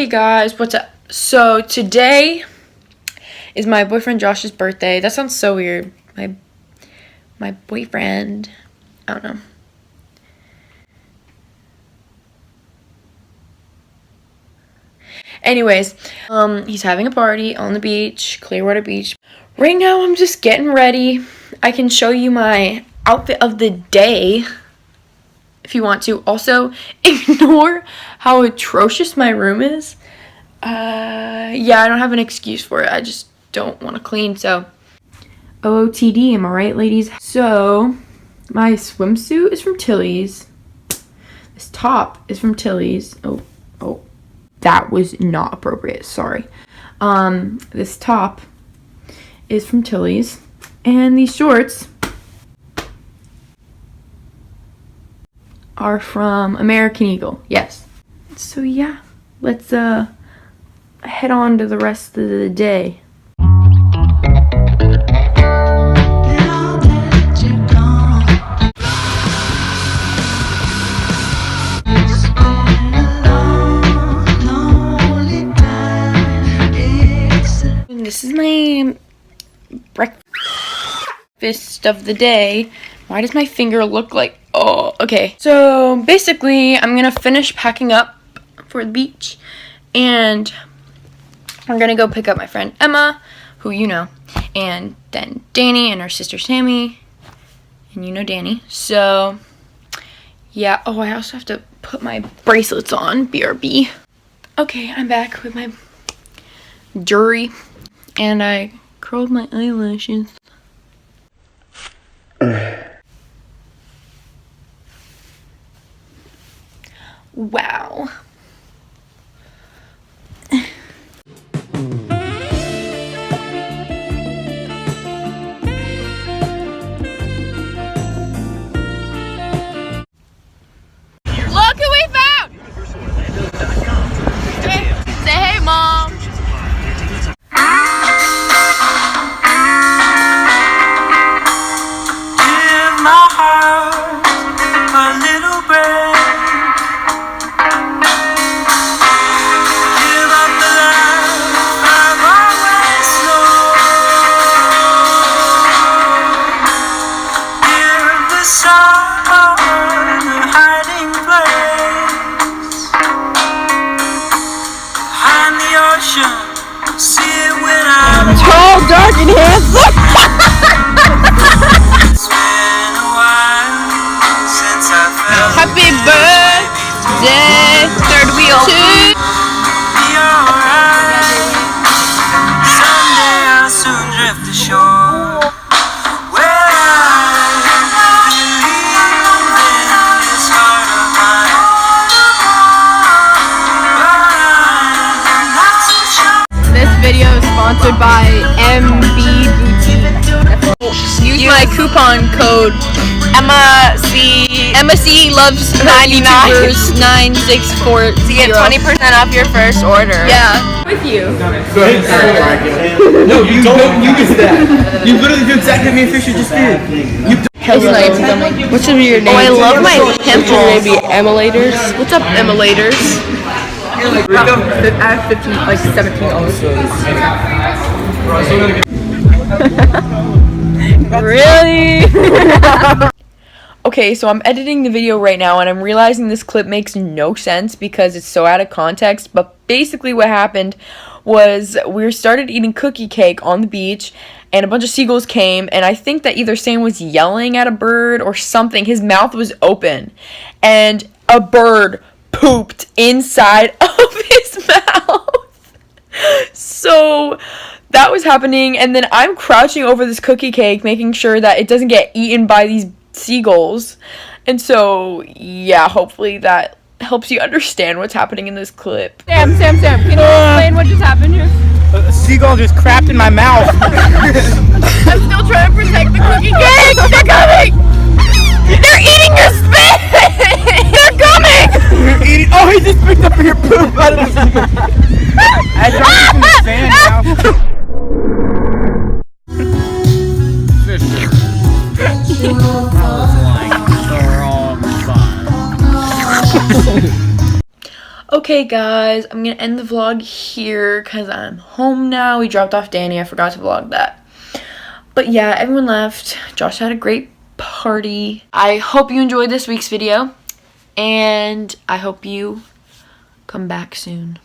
Hey guys, what's up? So today is my boyfriend Josh's birthday. That sounds so weird. My boyfriend. I don't know. Anyways, he's having a party on the beach, Clearwater Beach. Right now I'm just getting ready. I can show you my outfit of the day if you want to. Also, ignore how atrocious my room is. Yeah, I don't have an excuse for it. I just don't want to clean, so OOTD, am I right, ladies? So, my swimsuit is from Tilly's. This top is from Tilly's. Oh, that was not appropriate, sorry. This top is from Tilly's. And these shorts are from American Eagle, yes. So yeah, let's head on to the rest of the day. This is my breakfast of the day. Why does my finger look like, oh, okay. So basically, I'm gonna finish packing up for the beach, and I'm gonna go pick up my friend Emma, who you know, and then Danny and her sister Sammy, and you know Danny. So yeah, oh, I also have to put my bracelets on, BRB. Okay, I'm back with my jewelry, and I curled my eyelashes. Wow. Look who we found! Say hey, Mom! Give my heart a little break. Give up the life I've always known. Give the sun a hiding place. Behind the ocean, see it when I'm Tall, dark, and handsome! It's been a while since I felt Happy birthday, third wheel. be alright. Someday I'll soon drift ashore. Where I believe in this heart of mine. But I'm not so sure. This video is sponsored by MB Boutique. Use my coupon code MSC loves 99 964 to get 20% off your first order. Yeah, with you. Go ahead. No, you don't use that. You literally do exactly what me and Fisher just did. What should be your name? Oh, I love my pimples. Maybe emulators. What's up, emulators? I have 15, like 17 almost. Really? Okay, so I'm editing the video right now, and I'm realizing this clip makes no sense because it's so out of context, but basically what happened was we started eating cookie cake on the beach, and a bunch of seagulls came, and I think that either Sam was yelling at a bird or something. His mouth was open, and a bird pooped inside of his mouth. So that was happening, and then I'm crouching over this cookie cake, making sure that it doesn't get eaten by these seagulls. And so yeah, hopefully that helps you understand what's happening in this clip. Sam, can you explain what just happened here? A seagull just crapped in my mouth. I'm still trying to protect the cookie cake. They're coming. They're eating your spit. They're coming. You're eating. Oh, he just picked up your poop out of the I dropped it in the sand now. Okay, guys, I'm gonna end the vlog here because I'm home now. We dropped off Danny. I forgot to vlog that. But yeah, everyone left. Josh had a great party. I hope you enjoyed this week's video, and I hope you come back soon.